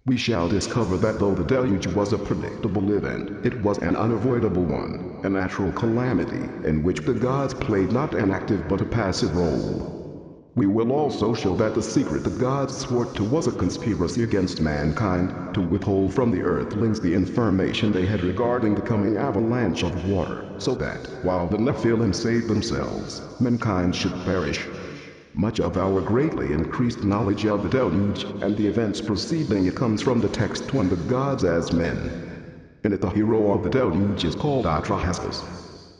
We shall discover that though the deluge was a predictable event, it was an unavoidable one, a natural calamity, in which the gods played not an active but a passive role. We will also show that the secret the gods swore to was a conspiracy against mankind, to withhold from the earthlings the information they had regarding the coming avalanche of water, so that, while the Nephilim saved themselves, mankind should perish. Much of our greatly increased knowledge of the deluge and the events preceding it comes from the text on the gods as men. In it the hero of the deluge is called Atrahasis.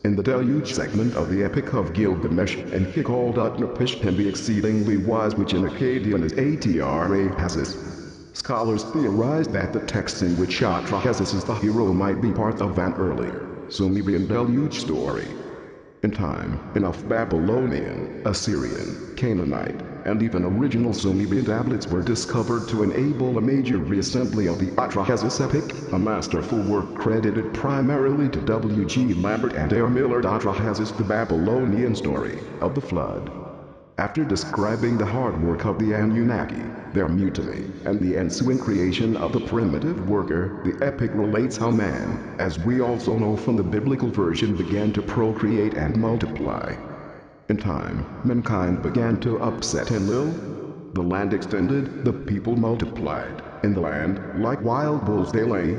In the deluge segment of the Epic of Gilgamesh, and he called Utnapishtim the exceedingly wise, which in Akkadian is Atrahasis. Scholars theorize that the text in which Atrahasis is the hero might be part of an earlier Sumerian deluge story. In time, enough Babylonian, Assyrian, Canaanite, and even original Sumerian tablets were discovered to enable a major reassembly of the Atrahasis epic, a masterful work credited primarily to W.G. Lambert and A.R. Miller. Atrahasis, the Babylonian story of the flood. After describing the hard work of the Anunnaki, their mutiny, and the ensuing creation of the primitive worker, the epic relates how man, as we also know from the biblical version, began to procreate and multiply. In time, mankind began to upset Enlil. The land extended, the people multiplied. In the land, like wild bulls they lay.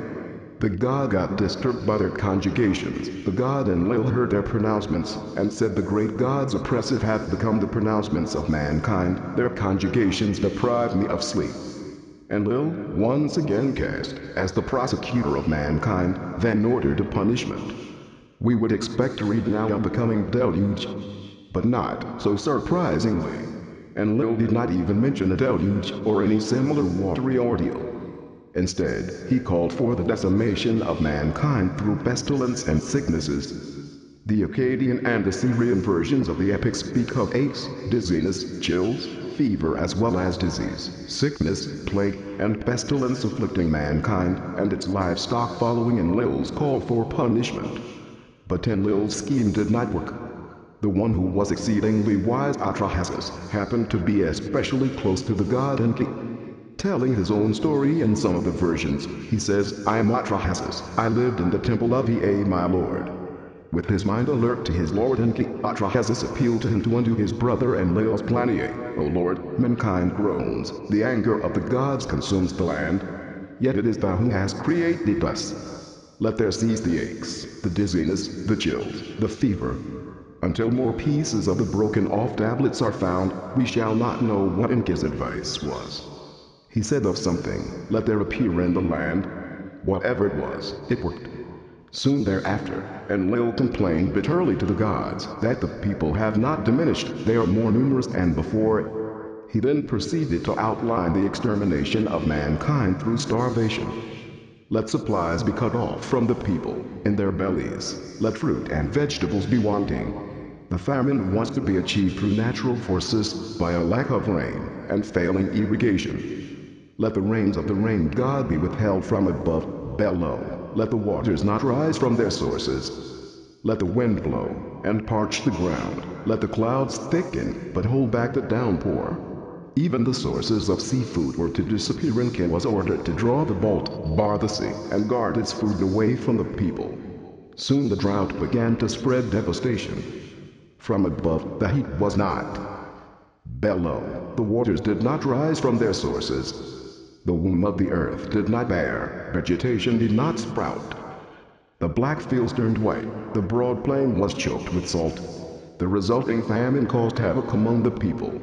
The god got disturbed by their conjugations. The god Enlil heard their pronouncements, and said, the great gods oppressive hath become the pronouncements of mankind, their conjugations deprive me of sleep. Enlil, once again cast as the prosecutor of mankind, then ordered a punishment. We would expect to read now of the coming deluge, but not so surprisingly. Enlil did not even mention a deluge or any similar watery ordeal. Instead, he called for the decimation of mankind through pestilence and sicknesses. The Akkadian and Assyrian versions of the epic speak of aches, dizziness, chills, fever, as well as disease, sickness, plague, and pestilence afflicting mankind and its livestock following Enlil's call for punishment. But Enlil's scheme did not work. The one who was exceedingly wise, Atrahasis, happened to be especially close to the god Enki. Telling his own story in some of the versions, he says, I am Atrahasis. I lived in the temple of Ea, my lord. With his mind alert to his lord Enki, Atrahasis appealed to him to undo his brother Enlil's plan. O Lord, mankind groans, the anger of the gods consumes the land. Yet it is thou who hast created us. Let there cease the aches, the dizziness, the chills, the fever. Until more pieces of the broken off tablets are found, we shall not know what Enki's advice was. He said of something, let there appear in the land. Whatever it was, it worked. Soon thereafter, Enlil complained bitterly to the gods that the people have not diminished, they are more numerous than before. He then proceeded to outline the extermination of mankind through starvation. Let supplies be cut off from the people, in their bellies. Let fruit and vegetables be wanting. The famine was to be achieved through natural forces, by a lack of rain, and failing irrigation. Let the rains of the rain god be withheld from above, below. Let the waters not rise from their sources. Let the wind blow, and parch the ground. Let the clouds thicken, but hold back the downpour. Even the sources of seafood were to disappear. Enki was ordered to draw the bolt, bar the sea, and guard its food away from the people. Soon the drought began to spread devastation. From above, the heat was not. Below, the waters did not rise from their sources. The womb of the earth did not bear, vegetation did not sprout. The black fields turned white, the broad plain was choked with salt. The resulting famine caused havoc among the people.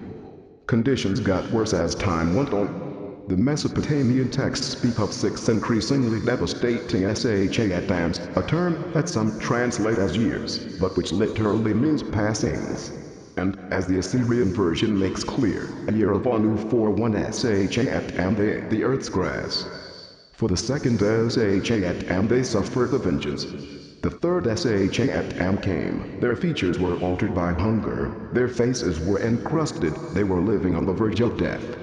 Conditions got worse as time went on. The Mesopotamian texts speak of 6 increasingly devastating Shatams, a term that some translate as years, but which literally means passings. And, as the Assyrian version makes clear, a year of Anu for 1 Shatam the earth's grass. For the second Shatam they suffered the vengeance. The third Shatam came. Their features were altered by hunger, their faces were encrusted, they were living on the verge of death.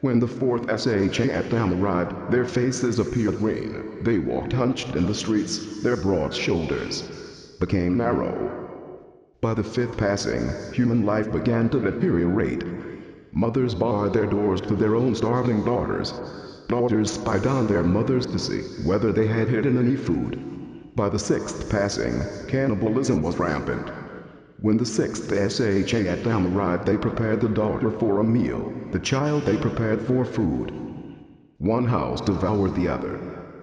When the fourth Shatam arrived, their faces appeared green, they walked hunched in the streets, their broad shoulders became narrow. By the fifth passing, human life began to deteriorate. Mothers barred their doors to their own starving daughters. Daughters spied on their mothers to see whether they had hidden any food. By the sixth passing, cannibalism was rampant. When the sixth Shattam arrived, they prepared the daughter for a meal, the child they prepared for food. One house devoured the other.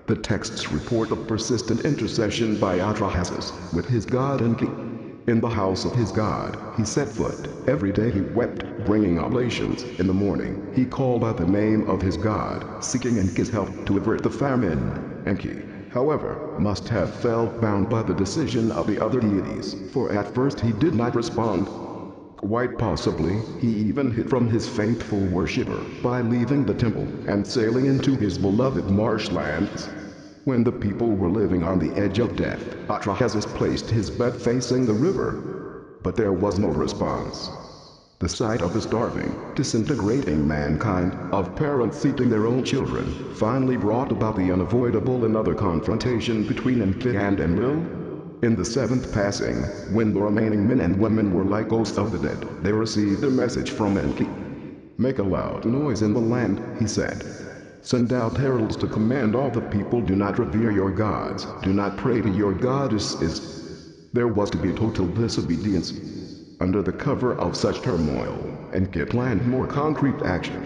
The texts report of persistent intercession by Atrahasis with his god Enki. In the house of his god, he set foot. Every day he wept, bringing oblations. In the morning, he called out the name of his god, seeking Enki's help to avert the famine. Enki, however, must have felt bound by the decision of the other deities, for at first he did not respond. Quite possibly, he even hid from his faithful worshipper by leaving the temple and sailing into his beloved marshlands. When the people were living on the edge of death, Atrahasis placed his bed facing the river. But there was no response. The sight of the starving, disintegrating mankind, of parents eating their own children, finally brought about the unavoidable another confrontation between Enki and Enlil. In the seventh passing, when the remaining men and women were like ghosts of the dead, they received a message from Enki. "Make a loud noise in the land," he said. "Send out heralds to command all the people, do not revere your gods, do not pray to your goddesses." There was to be total disobedience. Under the cover of such turmoil, Enki planned more concrete action.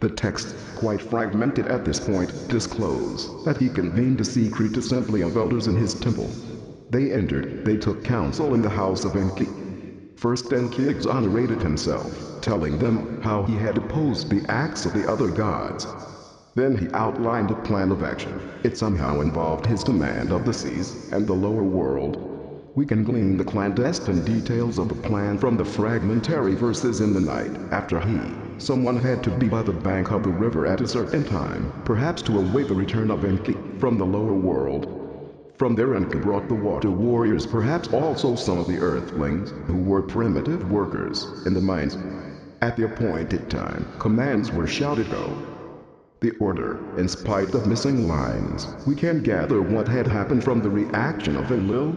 The text, quite fragmented at this point, disclose that he convened a secret assembly of elders in his temple. They entered, they took counsel in the house of Enki. First Enki exonerated himself, telling them how he had opposed the acts of the other gods. Then he outlined a plan of action. It somehow involved his command of the seas and the lower world. We can glean the clandestine details of the plan from the fragmentary verses in the night. After someone had to be by the bank of the river at a certain time, perhaps to await the return of Enki from the lower world. From there Enki brought the water warriors, perhaps also some of the earthlings, who were primitive workers in the mines. At the appointed time, commands were shouted go. The order, in spite of missing lines, we can gather what had happened from the reaction of Enlil.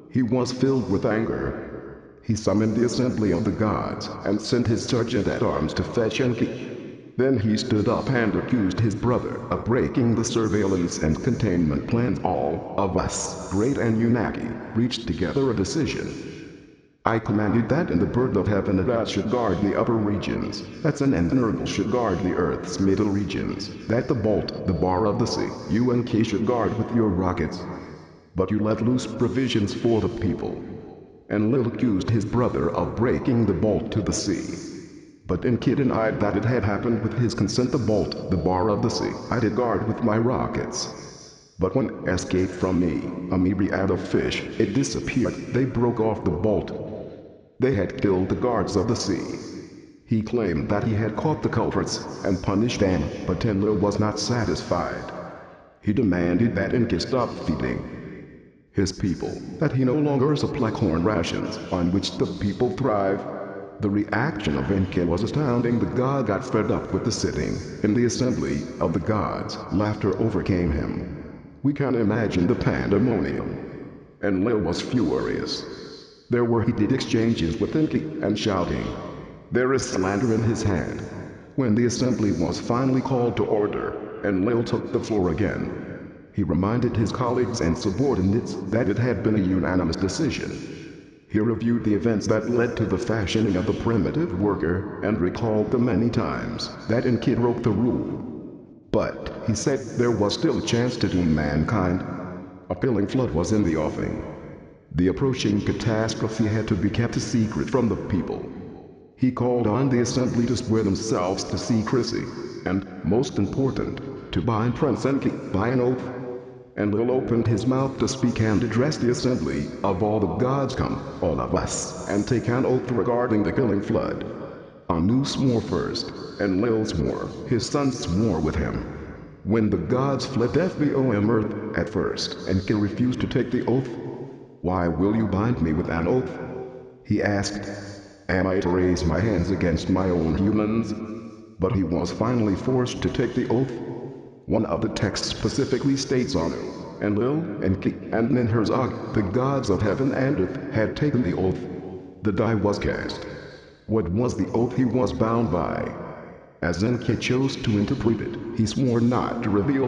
He was filled with anger. He summoned the assembly of the gods and sent his sergeant-at-arms to fetch Enki. Then he stood up and accused his brother of breaking the surveillance and containment plans. All of us, great Anunnaki, reached together a decision. I commanded that the bird of heaven Adat should guard the upper regions, that Sun and Nergal should guard the earth's middle regions, that the bolt, the bar of the sea, you and Ki should guard with your rockets. But you let loose provisions for the people. Enlil accused his brother of breaking the bolt to the sea. But Enki denied that it had happened with his consent. The bolt, the bar of the sea, I did guard with my rockets. But when it escaped from me, a myriad of fish, it disappeared. They broke off the bolt. They had killed the guards of the sea. He claimed that he had caught the culprits and punished them, but Enlil was not satisfied. He demanded that Enki stop feeding his people, that he no longer supply corn rations on which the people thrive. The reaction of Enki was astounding. The god got fed up with the sitting in the assembly of the gods. Laughter overcame him. We can imagine the pandemonium. Enlil was furious. There were heated exchanges with Enki and shouting. There is slander in his hand. When the assembly was finally called to order, Enlil took the floor again. He reminded his colleagues and subordinates that it had been a unanimous decision. He reviewed the events that led to the fashioning of the primitive worker and recalled the many times that Enki broke the rule. But, he said, there was still a chance to doom mankind. A killing flood was in the offing. The approaching catastrophe had to be kept a secret from the people. He called on the assembly to swear themselves to secrecy, and, most important, to bind Prince Enki by an oath. Enlil opened his mouth to speak and address the assembly of all the gods. Come, all of us, and take an oath regarding the killing flood. Anu swore first, Enlil swore, his sons swore with him. When the gods fled from earth at first, Enki refused to take the oath. Why will you bind me with an oath? He asked. Am I to raise my hands against my own humans? But he was finally forced to take the oath. One of the texts specifically states Anu, Enlil, Enki, and Ninhursag, the gods of heaven and earth, had taken the oath. The die was cast. What was the oath he was bound by? As Enki chose to interpret it, he swore not to reveal